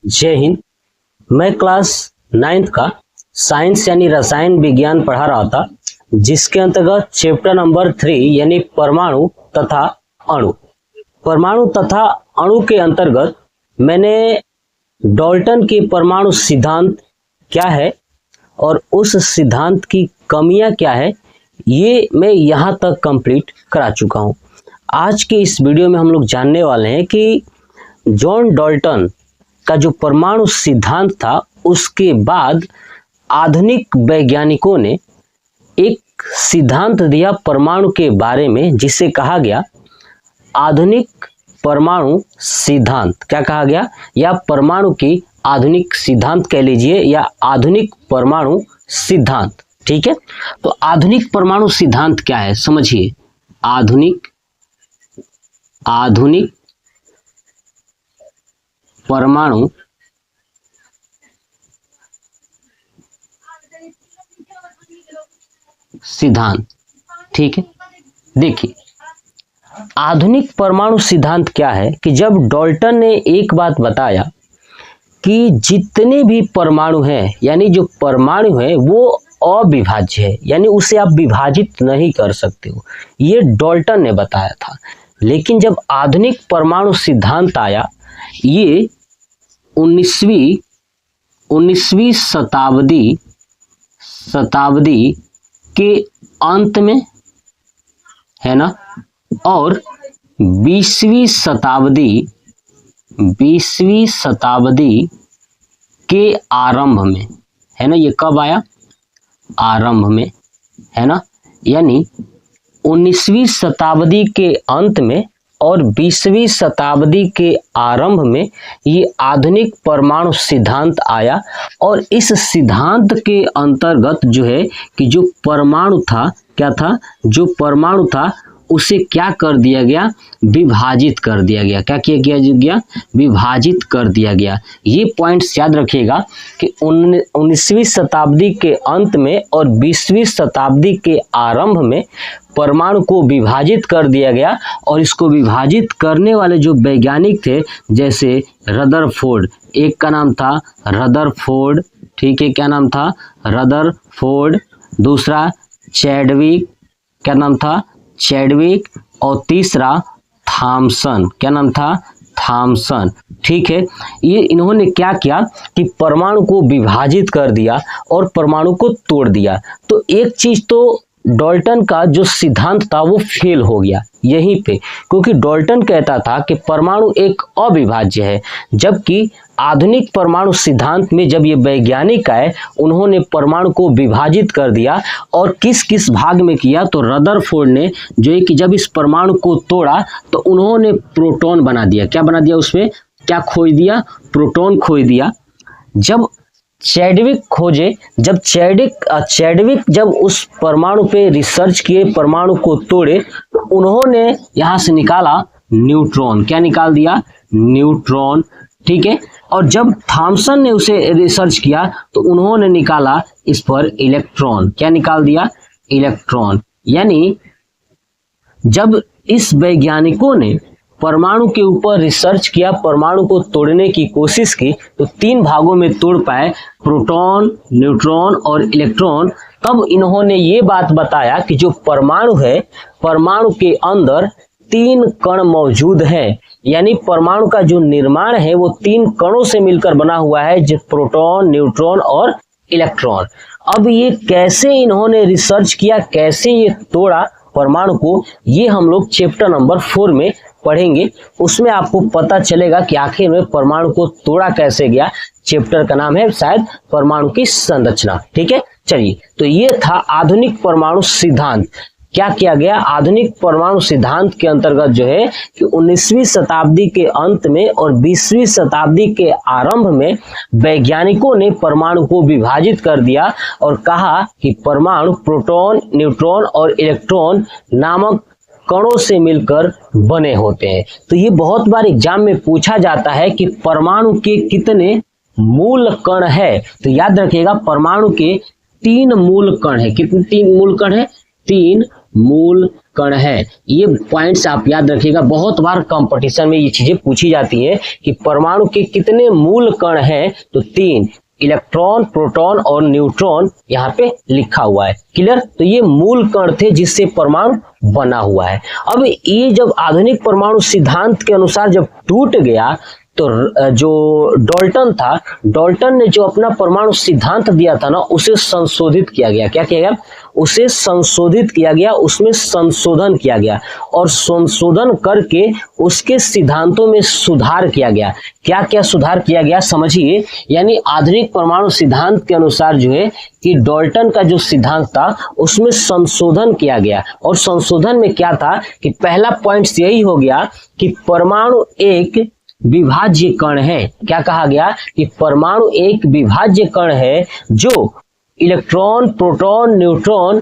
जय हिंद। मैं class 9th का साइंस यानी रसायन विज्ञान पढ़ा रहा था, जिसके अंतर्गत चैप्टर नंबर 3 यानी परमाणु तथा अणु। परमाणु तथा अणु के अंतर्गत मैंने डाल्टन के परमाणु सिद्धांत क्या है और उस सिद्धांत की कमियां क्या है, ये मैं यहाँ तक कंप्लीट करा चुका हूँ। आज के इस वीडियो में हम लोग जानने वाले हैं कि जॉन डाल्टन का जो परमाणु सिद्धांत था, उसके बाद आधुनिक वैज्ञानिकों ने एक सिद्धांत दिया परमाणु के बारे में, जिसे कहा गया आधुनिक परमाणु सिद्धांत। क्या कहा गया? या परमाणु की आधुनिक सिद्धांत कह लीजिए, या आधुनिक परमाणु सिद्धांत। ठीक है, तो आधुनिक परमाणु सिद्धांत क्या है समझिए। आधुनिक परमाणु सिद्धांत। ठीक है, देखिए आधुनिक परमाणु सिद्धांत क्या है कि जब डाल्टन ने एक बात बताया कि जितने भी परमाणु हैं, यानी जो परमाणु है वो अविभाज्य है, यानी उसे आप विभाजित नहीं कर सकते हो, ये डाल्टन ने बताया था। लेकिन जब आधुनिक परमाणु सिद्धांत आया, ये 19वीं शताब्दी के अंत में है ना, और 20वीं शताब्दी के आरंभ में है ना। ये कब आया? आरंभ में है ना, यानी 19वीं शताब्दी के अंत में और 20वीं शताब्दी के आरंभ में ये आधुनिक परमाणु सिद्धांत आया। और इस सिद्धांत के अंतर्गत जो है कि जो परमाणु था, क्या था? जो परमाणु था उसे क्या कर दिया गया? विभाजित कर दिया गया। क्या किया गया? विभाजित कर दिया गया। ये पॉइंट्स याद रखिएगा कि 19वीं शताब्दी के अंत में और 20वीं शताब्दी के आरंभ में परमाणु को विभाजित कर दिया गया। और इसको विभाजित करने वाले जो वैज्ञानिक थे, जैसे रदरफोर्ड, एक का नाम था रदरफोर्ड, ठीक है, क्या नाम था? रदरफोर्ड। दूसरा चैडविक, क्या नाम था? चैडविक। और तीसरा थॉमसन, क्या नाम था? थॉमसन। ठीक है, ये इन्होंने क्या किया कि परमाणु को विभाजित कर दिया और परमाणु को तोड़ दिया। तो एक चीज तो डाल्टन का जो सिद्धांत था वो फेल हो गया यहीं पे, क्योंकि डाल्टन कहता था कि परमाणु एक अविभाज्य है, जबकि आधुनिक परमाणु सिद्धांत में जब ये वैज्ञानिक आए, उन्होंने परमाणु को विभाजित कर दिया। और किस किस भाग में किया? तो रदरफोर्ड ने जो है कि जब इस परमाणु को तोड़ा तो उन्होंने प्रोटॉन बना दिया। क्या बना दिया? उसमें क्या खोज दिया? प्रोटॉन खोज दिया। जब चैडविक खोजे, जब चैडविक जब उस परमाणु पे रिसर्च किए, परमाणु को तोड़े, तो उन्होंने यहां से निकाला न्यूट्रॉन। क्या निकाल दिया? न्यूट्रॉन। ठीक है, और जब थॉमसन ने उसे रिसर्च किया तो उन्होंने निकाला इस पर इलेक्ट्रॉन। क्या निकाल दिया? इलेक्ट्रॉन। यानी जब इस वैज्ञानिकों ने परमाणु के ऊपर रिसर्च किया, परमाणु को तोड़ने की कोशिश की, तो 3 भागों में तोड़ पाए, प्रोटॉन, न्यूट्रॉन और इलेक्ट्रॉन। तब इन्होंने ये बात बताया कि जो परमाणु है, परमाणु के अंदर 3 कण मौजूद हैं, यानी परमाणु का जो निर्माण है वो 3 कणों से मिलकर बना हुआ है, जो प्रोटॉन, न्यूट्रॉन और इलेक्ट्रॉन। अब ये कैसे इन्होंने रिसर्च किया, कैसे ये तोड़ा परमाणु को, ये हम लोग चैप्टर नंबर 4 में पढ़ेंगे। उसमें आपको पता चलेगा कि आखिर में परमाणु को तोड़ा कैसे गया। चैप्टर का नाम है शायद परमाणु की संरचना। ठीक है, चलिए, तो ये था आधुनिक परमाणु सिद्धांत। क्या किया गया? आधुनिक परमाणु सिद्धांत के अंतर्गत जो है कि 19वीं शताब्दी के अंत में और 20वीं शताब्दी के आरंभ में वैज्ञानिकों ने परमाणु को विभाजित कर दिया और कहा कि परमाणु प्रोटॉन, न्यूट्रॉन और इलेक्ट्रॉन नामक कणों से मिलकर बने होते हैं। तो ये बहुत बार एग्जाम में पूछा जाता है कि परमाणु के कितने मूल कण है। तो याद रखिएगा, परमाणु के 3 मूल कण है। कितने? 3 मूल कण है। 3 मूल कण है। ये पॉइंट्स आप याद रखिएगा, बहुत बार कंपटीशन में ये चीजें पूछी जाती हैं कि परमाणु के कितने मूल कण हैं, तो 3, इलेक्ट्रॉन, प्रोटॉन और न्यूट्रॉन यहाँ पे लिखा हुआ है। क्लियर? तो ये मूल कण थे जिससे परमाणु बना हुआ है। अब ये जब आधुनिक परमाणु सिद्धांत के अनुसार जब टूट गया, तो जो डाल्टन था, डाल्टन ने जो अपना परमाणु सिद्धांत दिया था ना, उसे संशोधित किया गया। क्या किया गया? उसे संशोधित किया गया, उसमें संशोधन किया गया और संशोधन करके उसके सिद्धांतों में सुधार किया गया। क्या क्या सुधार किया गया समझिए। यानी आधुनिक परमाणु सिद्धांत के अनुसार जो है कि डाल्टन का जो सिद्धांत था उसमें संशोधन किया गया। और संशोधन में क्या था कि पहला पॉइंट यही हो गया कि परमाणु एक विभाज्य कण है। क्या कहा गया? कि परमाणु एक विभाज्य कण है जो इलेक्ट्रॉन, प्रोटॉन, न्यूट्रॉन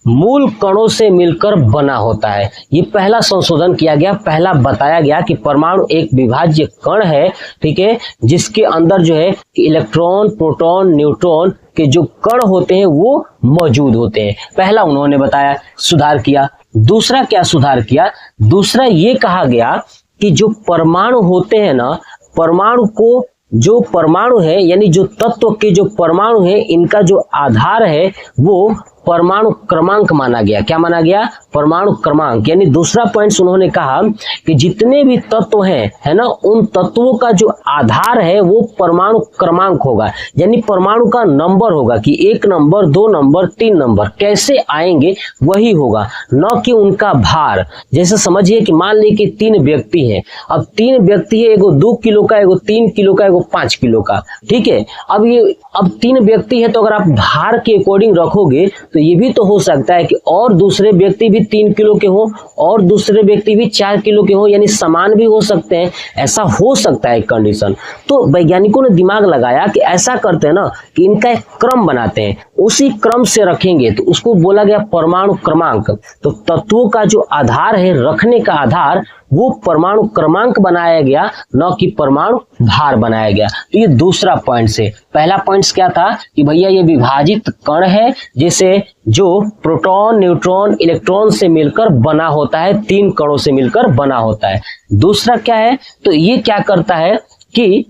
मूल कणों से मिलकर बना होता है। ये पहला संशोधन किया गया, पहला बताया गया कि परमाणु एक विभाज्य कण है, ठीक है, जिसके अंदर जो है कि इलेक्ट्रॉन, प्रोटॉन, न्यूट्रॉन के जो कण होते हैं वो मौजूद होते हैं। पहला उन्होंने बताया, सुधार किया। दूसरा क्या सुधार किया? दूसरा ये कहा गया कि जो परमाणु होते हैं ना, परमाणु को, जो परमाणु है यानी जो तत्व के जो परमाणु है, इनका जो आधार है वो परमाणु क्रमांक माना गया। क्या माना गया? परमाणु क्रमांक। यानी दूसरा पॉइंट उन्होंने कहा कि जितने भी तत्व हैं, है ना, उन तत्वों का जो आधार है वो परमाणु क्रमांक होगा। यानी परमाणु का नंबर होगा कि 1 नंबर, 2 नंबर, 3 नंबर कैसे आएंगे वही होगा, न कि उनका भार। जैसे समझिए कि मान लीजिए कि 3 व्यक्ति हैं। अब 3 व्यक्ति है, एगो 2 किलो का, एगो 3 किलो का, एगो 5 किलो का, ठीक है। अब 3 व्यक्ति है, तो अगर आप भार के अकॉर्डिंग रखोगे तो ये भी तो हो सकता है कि और दूसरे व्यक्ति भी 3 किलो के हो और दूसरे व्यक्ति भी 4 किलो के हो, यानी समान भी हो सकते हैं। ऐसा हो सकता है एक कंडीशन। तो वैज्ञानिकों ने दिमाग लगाया कि ऐसा करते हैं ना कि इनका एक क्रम बनाते हैं, उसी क्रम से रखेंगे, तो उसको बोला गया परमाणु क्रमांक। तो तत्वों का जो आधार है, रखने का आधार, वो परमाणु क्रमांक बनाया गया, न कि परमाणु भार बनाया गया। तो ये दूसरा पॉइंट से। पहला पॉइंट क्या था कि भैया ये विभाजित कण है जिसे जो प्रोटॉन, न्यूट्रॉन, इलेक्ट्रॉन से मिलकर बना होता है, 3 कणों से मिलकर बना होता है। दूसरा क्या है? तो ये क्या करता है कि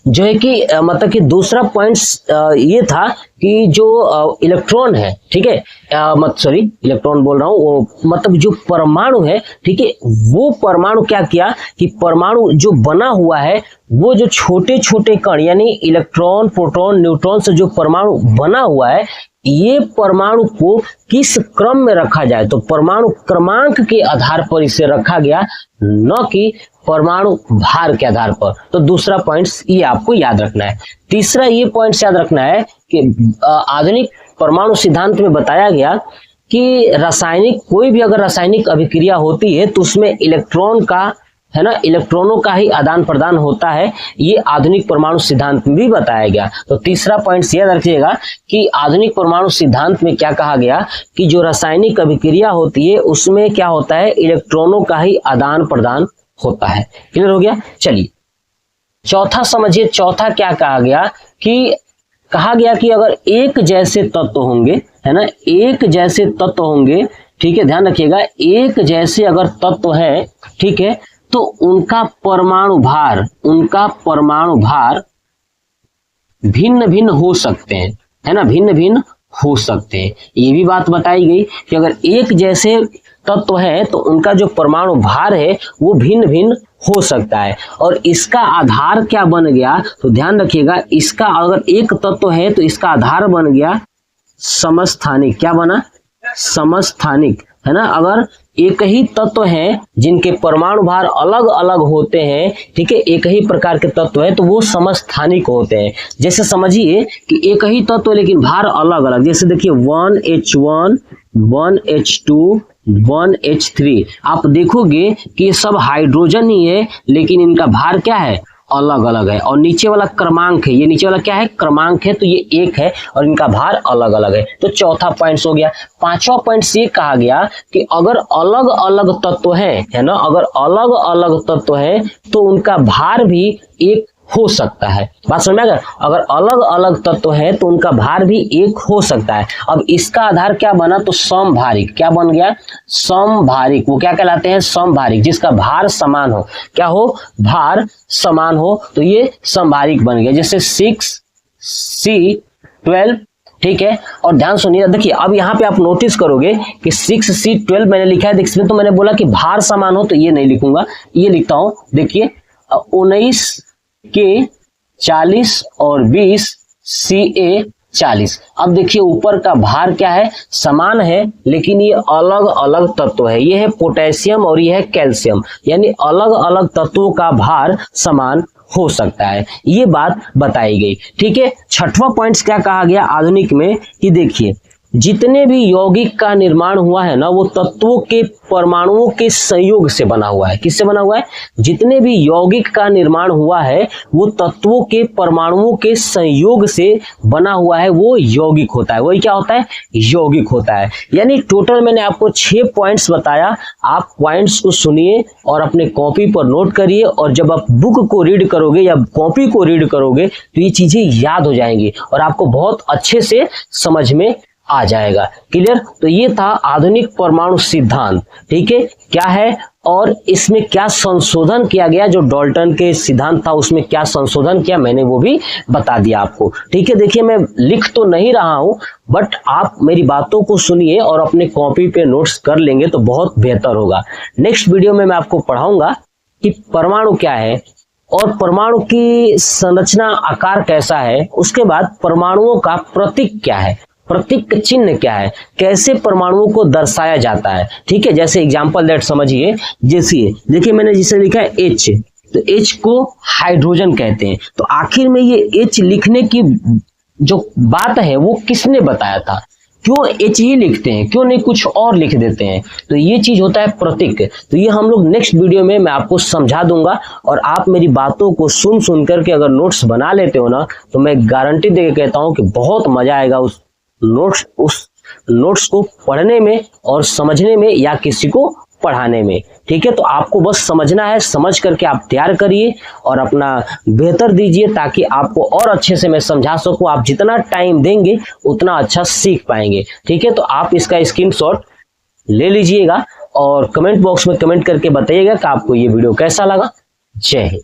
जो है कि मतलब कि दूसरा पॉइंट ये था कि जो इलेक्ट्रॉन है, ठीक है, इलेक्ट्रॉन बोल रहा हूँ, वो मतलब जो परमाणु है, ठीक है, वो परमाणु क्या किया कि परमाणु जो बना हुआ है वो जो छोटे छोटे कण यानी इलेक्ट्रॉन, प्रोटॉन, न्यूट्रॉन से जो परमाणु बना हुआ है, ये परमाणु को किस क्रम में रखा जाए, तो परमाणु क्रमांक के आधार पर इसे रखा गया, न कि परमाणु भार के आधार पर। तो दूसरा पॉइंट ये आपको याद रखना है। तीसरा ये पॉइंट याद रखना है कि आधुनिक परमाणु सिद्धांत में बताया गया कि रासायनिक, कोई भी अगर रासायनिक अभिक्रिया होती है तो उसमें इलेक्ट्रॉन का, है ना, इलेक्ट्रॉनों का ही आदान प्रदान होता है। ये आधुनिक परमाणु सिद्धांत में भी बताया गया। तो तीसरा पॉइंट याद रखिएगा कि आधुनिक परमाणु सिद्धांत में क्या कहा गया कि जो रासायनिक अभिक्रिया होती है उसमें क्या होता है, इलेक्ट्रॉनों का ही आदान प्रदान होता है। क्लियर हो गया? चलिए चौथा समझिए। चौथा क्या कहा गया कि कहा गया कि अगर एक जैसे तत्व होंगे, है ना, एक जैसे तत्व होंगे, ठीक है, ध्यान रखिएगा, एक जैसे अगर तत्व है, ठीक है, तो उनका परमाणु भार भिन्न भिन्न हो सकते हैं, है ना, भिन्न भिन्न हो सकते हैं। ये भी बात बताई गई कि अगर एक जैसे तत्व है तो उनका जो परमाणु भार है वो भिन्न भिन्न हो सकता है। और इसका आधार क्या बन गया, तो ध्यान रखिएगा, इसका अगर एक तत्व है तो इसका आधार बन गया समस्थानिक। क्या बना? समस्थानिक, है ना। अगर एक ही तत्व है जिनके परमाणु भार अलग अलग होते हैं, ठीक है, एक ही प्रकार के तत्व है तो वो समस्थानिक होते हैं। जैसे समझिए कि एक ही तत्व लेकिन भार अलग अलग, जैसे देखिए 1H1, 1H2, 1H3, आप देखोगे कि ये सब हाइड्रोजन ही है लेकिन इनका भार क्या है, अलग अलग है। और नीचे वाला क्रमांक है, ये नीचे वाला क्या है, क्रमांक है, तो ये 1 है और इनका भार अलग अलग है। तो चौथा पॉइंट हो गया। पांचवा पॉइंट ये कहा गया कि अगर अलग अलग तत्व है ना, अगर अलग अलग तत्व है तो उनका भार भी एक हो सकता है। बात समझ में आ गया? अगर अलग अलग तत्व है तो उनका भार भी एक हो सकता है। अब इसका आधार क्या बना? तो समभारिक। क्या बन गया? समभारिक। वो क्या कहलाते हैं? समभारिक, जिसका भार समान हो। क्या हो? भार समान हो, तो ये समभारिक बन गया। जैसे 6C12, ठीक है। और ध्यान सुनिए, देखिए अब यहाँ पे आप नोटिस करोगे कि 6C12 मैंने लिखा है, इसमें तो मैंने बोला कि भार समान हो, तो ये नहीं लिखूंगा, ये लिखता हूं। देखिए 19K40 और 20CA40। अब देखिए ऊपर का भार क्या है? समान है, लेकिन ये अलग अलग तत्व है। ये है पोटेशियम और ये है कैल्शियम, यानी अलग अलग तत्वों का भार समान हो सकता है। ये बात बताई गई, ठीक है। छठवां पॉइंट क्या कहा गया आधुनिक में कि देखिए जितने भी यौगिक का निर्माण हुआ है ना, वो तत्वों के परमाणुओं के संयोग से बना हुआ है। किससे बना हुआ है? जितने भी यौगिक का निर्माण हुआ है वो तत्वों के परमाणुओं के संयोग से बना हुआ है, वो यौगिक होता है। वही क्या होता है? यौगिक होता है। यानी टोटल मैंने आपको 6 पॉइंट्स बताया। आप पॉइंट्स को सुनिए और अपने कॉपी पर नोट करिए, और जब आप बुक को रीड करोगे या कॉपी को रीड करोगे तो ये चीजें याद हो जाएंगी और आपको बहुत अच्छे से समझ में आ जाएगा। क्लियर? तो ये था आधुनिक परमाणु सिद्धांत, ठीक है। क्या है और इसमें क्या संशोधन किया गया? जो डाल्टन के सिद्धांत था उसमें क्या संशोधन किया, मैंने वो भी बता दिया आपको, ठीक है। देखिए मैं लिख तो नहीं रहा हूं, बट आप मेरी बातों को सुनिए और अपने कॉपी पे नोट्स कर लेंगे तो बहुत बेहतर होगा। नेक्स्ट वीडियो में मैं आपको पढ़ाऊंगा कि परमाणु क्या है और परमाणु की संरचना, आकार कैसा है। उसके बाद परमाणुओं का प्रतीक क्या है, प्रतीक चिन्ह क्या है, कैसे परमाणुओं को दर्शाया जाता है, ठीक है। जैसे एग्जांपल दैट समझिए, जैसे देखिए मैंने जिसे लिखा है H, तो H को हाइड्रोजन कहते हैं। तो आखिर में ये H लिखने की जो बात है वो किसने बताया था? क्यों H ही लिखते हैं, क्यों नहीं कुछ और लिख देते हैं? तो ये चीज होता है प्रतीक। तो ये हम लोग नेक्स्ट वीडियो में मैं आपको समझा दूंगा, और आप मेरी बातों को सुन सुन करके अगर नोट्स बना लेते हो ना, तो मैं गारंटी देके कहता हूं कि बहुत मजा आएगा उस नोट्स को पढ़ने में और समझने में, या किसी को पढ़ाने में, ठीक है। तो आपको बस समझना है, समझ करके आप तैयार करिए और अपना बेहतर दीजिए, ताकि आपको और अच्छे से मैं समझा सकूं। आप जितना टाइम देंगे उतना अच्छा सीख पाएंगे, ठीक है। तो आप इसका स्क्रीनशॉट ले लीजिएगा और कमेंट बॉक्स में कमेंट करके बताइएगा कि आपको ये वीडियो कैसा लगा। जय हिंद।